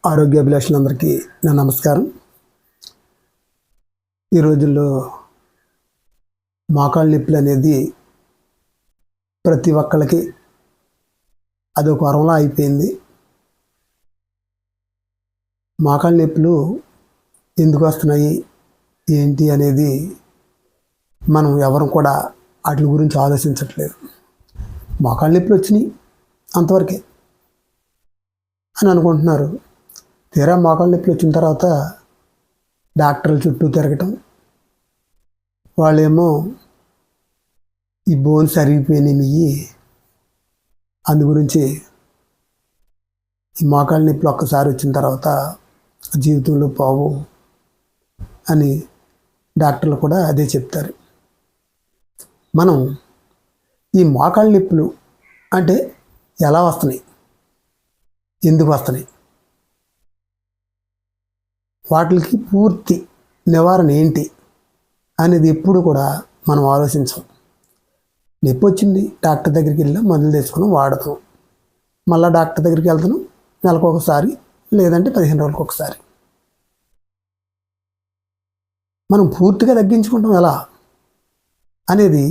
ఆరోగ్యాభిలాషులందరికీ నా నమస్కారం. ఈ రోజుల్లో మోకాళ్ళ నొప్పులు అనేది ప్రతి ఒక్కళ్ళకి అదొక వరంలా అయిపోయింది. మోకాళ్ళ నొప్పులు ఎందుకు వస్తున్నాయి ఏంటి అనేది మనం ఎవరు కూడా వాటి గురించి ఆలోచించట్లేదు. మోకాళ్ళ నొప్పులు వచ్చినాయి అంతవరకే అని అనుకుంటున్నారు. తీరా మోకాళ్ళ నొప్పులు వచ్చిన తర్వాత డాక్టర్ల చుట్టూ తిరగటం, వాళ్ళేమో ఈ బోన్స్ అరిగిపోయినాయి, అందు గురించి ఈ మోకాళ్ళ నొప్పులు ఒక్కసారి వచ్చిన తర్వాత జీవితంలో పోవు అని డాక్టర్లు కూడా అదే చెప్తారు. మనం ఈ మోకాళ్ళ నొప్పులు అంటే ఎలా వస్తున్నాయి, ఎందుకు వస్తున్నాయి, వాటికి పూర్తి నివారణ ఏంటి అనేది ఎప్పుడు కూడా మనం ఆలోచించాం. నొప్పి వచ్చింది, డాక్టర్ దగ్గరికి వెళ్ళి మందులు తెచ్చుకుని వాడతాం. మళ్ళీ డాక్టర్ దగ్గరికి వెళ్తాను, నెలకు ఒకసారి లేదంటే 15 రోజులకు ఒకసారి. మనం పూర్తిగా తగ్గించుకుంటాం ఎలా అనేది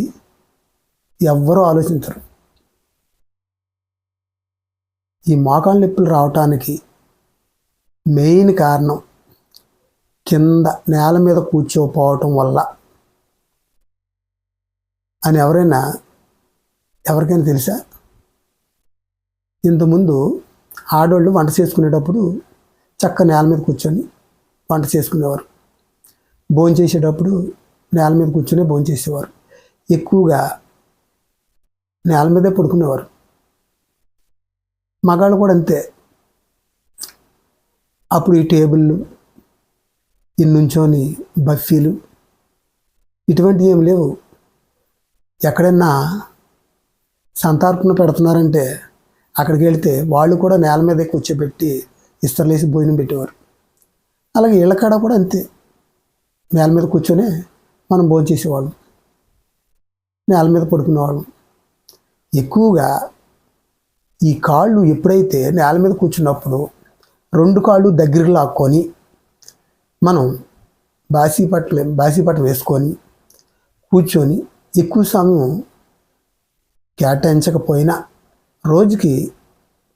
ఎవ్వరూ ఆలోచించరు. ఈ మోకాళ్ళ నొప్పులు రావటానికి మెయిన్ కారణం కింద నేల మీద కూర్చోపోవటం వల్ల అని ఎవరికైనా తెలుసా? ఇంతకుముందు ఆడవాళ్ళు వంట చేసుకునేటప్పుడు చక్క నేల మీద కూర్చొని వంట చేసుకునేవారు. భోజనం చేసేటప్పుడు నేల మీద కూర్చొని భోజనం చేసేవారు. ఎక్కువగా నేల మీదే పడుకునేవారు. మగాళ్ళు కూడా అంతే. అప్పుడు ఈ టేబుళ్ళు, ఈ నుంచోని బఫీలు ఇటువంటివి ఏమి లేవు. ఎక్కడైనా సంతార్పణ పెడుతున్నారంటే అక్కడికి వెళితే వాళ్ళు కూడా నేల మీద కూర్చోబెట్టి ఇస్తర్లేసి భోజనం పెట్టేవారు. అలాగే ఇళ్ళకాడ కూడా అంతే, నేల మీద కూర్చొని మనం భోజనం చేసేవాళ్ళం, నేల మీద పడుకునేవాళ్ళం. ఎక్కువగా ఈ కాళ్ళు ఎప్పుడైతే నేల మీద కూర్చున్నప్పుడు 2 కాళ్ళు దగ్గరికి లాక్కొని మనం బాసీపట్ట వేసుకొని కూర్చొని ఎక్కువ సమయం కేటాయించకపోయినా రోజుకి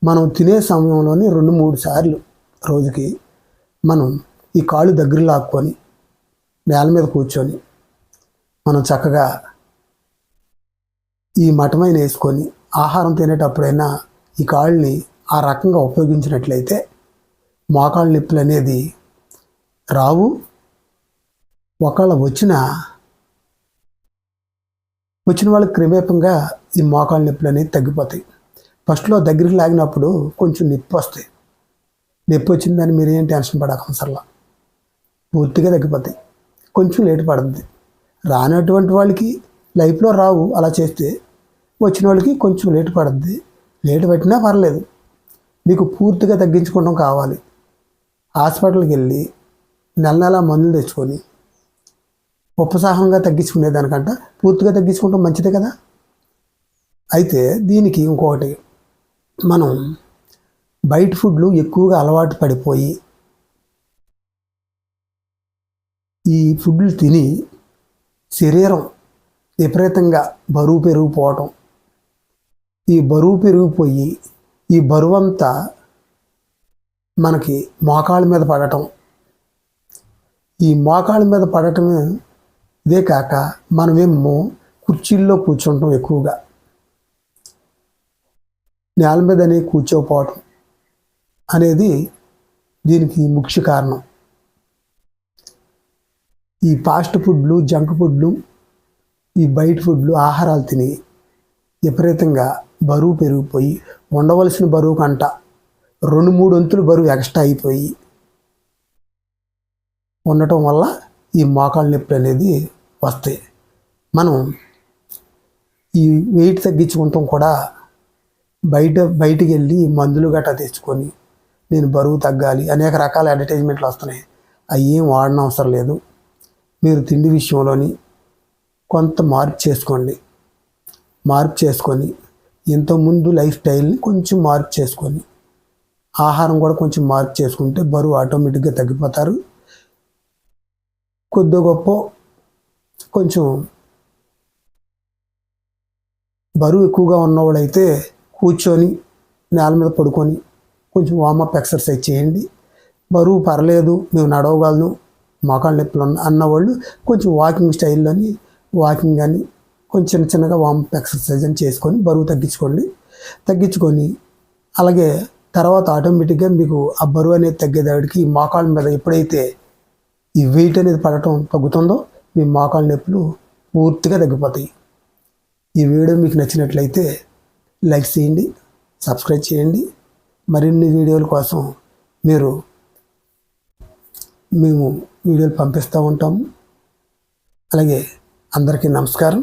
మనం తినే సమయంలోనే 2-3 సార్లు రోజుకి మనం ఈ కాళ్ళు దగ్గర లాక్కొని నేల మీద కూర్చొని మనం చక్కగా ఈ మటమైన వేసుకొని ఆహారం తినేటప్పుడైనా ఈ కాళ్ళని ఆ రకంగా ఉపయోగించినట్లయితే మోకాళ్ళ నొప్పులు అనేది రావు. ఒకవేళ వచ్చిన వాళ్ళకి క్రమేపంగా ఈ మోకాళ్ళ నొప్పులు అనేవి తగ్గిపోతాయి. ఫస్ట్లో దగ్గరికి లాగినప్పుడు కొంచెం నొప్పి వస్తాయి. నొప్పి వచ్చిందని మీరు ఏం టెన్షన్ పడకసరలా, పూర్తిగా తగ్గిపోతాయి. కొంచెం లేట్ పడుతుంది. రానటువంటి వాళ్ళకి లైఫ్లో రావు. అలా చేస్తే వచ్చిన వాళ్ళకి కొంచెం లేట్ పడుతుంది. లేట్ పెట్టినా పర్లేదు. మీకు పూర్తిగా తగ్గించుకోవడం కావాలి, హాస్పిటల్కి వెళ్ళి నెల మందులు తెచ్చుకొని ఉపసాహంగా తగ్గించుకునేదానికంటే పూర్తిగా తగ్గించుకుంటాం మంచిదే కదా. అయితే దీనికి ఇంకొకటి, మనం బయట ఫుడ్లు ఎక్కువగా అలవాటు పడిపోయి ఈ ఫుడ్లు తిని శరీరం విపరీతంగా బరువు పెరిగిపోవటం, ఈ బరువు పెరిగిపోయి ఈ బరువంతా మనకి మోకాళ్ళ మీద పడటం, ఈ మోకాళ్ళ మీద పడటమే ఇదే కాక మనమేమో కుర్చీల్లో కూర్చుంటాం, ఎక్కువగా నేల మీదనే కూర్చోపోవటం అనేది దీనికి ముఖ్య కారణం. ఈ ఫాస్ట్ ఫుడ్లు, జంక్ ఫుడ్లు, ఈ బయట ఫుడ్లు ఆహారాలు తిని విపరీతంగా బరువు పెరిగిపోయి ఉండవలసిన బరువు కంట 2-3 వంతులు బరువు ఎక్స్ట్రా అయిపోయి ఉండటం వల్ల ఈ మోకాళ్ళ నొప్పులు అనేది వస్తాయి. మనం ఈ వెయిట్ తగ్గించుకుంటాం కూడా బయటికి వెళ్ళి మందులు గట్రా తెచ్చుకొని నేను బరువు తగ్గాలి అనేక రకాల అడ్వర్టైజ్మెంట్లు వస్తున్నాయి. అవి ఏం వాడనవసరం అవసరం లేదు. మీరు తిండి విషయంలోని కొంత మార్పు చేసుకొని ఇంతకుముందు లైఫ్ స్టైల్ని కొంచెం మార్పు చేసుకొని ఆహారం కూడా కొంచెం మార్పు చేసుకుంటే బరువు ఆటోమేటిక్గా తగ్గిపోతారు. కొద్ది గొప్ప కొంచెం బరువు ఎక్కువగా ఉన్నవాళ్ళైతే కూర్చొని నేల మీద పడుకొని కొంచెం వార్మప్ ఎక్సర్సైజ్ చేయండి. బరువు పర్లేదు, మేము నడవగలను, మోకాళ్ళ నొప్పులు అన్నవాళ్ళు కొంచెం వాకింగ్ స్టైల్లోని వాకింగ్ కానీ కొంచెం చిన్న చిన్నగా వార్మప్ ఎక్సర్సైజ్ అని చేసుకొని బరువు తగ్గించుకొని అలాగే తర్వాత ఆటోమేటిక్గా మీకు ఆ బరువు అనేది తగ్గేదాడికి మోకాళ్ళ మీద ఎప్పుడైతే ఈ వెయిట్ అనేది పడటం తగ్గుతుందో మీ మోకాళ్ళ నొప్పులు పూర్తిగా తగ్గిపోతాయి. ఈ వీడియో మీకు నచ్చినట్లయితే లైక్ చేయండి, సబ్స్క్రైబ్ చేయండి. మరిన్ని వీడియోల కోసం మేము వీడియోలు పంపిస్తూ ఉంటాము. అలాగే అందరికీ నమస్కారం.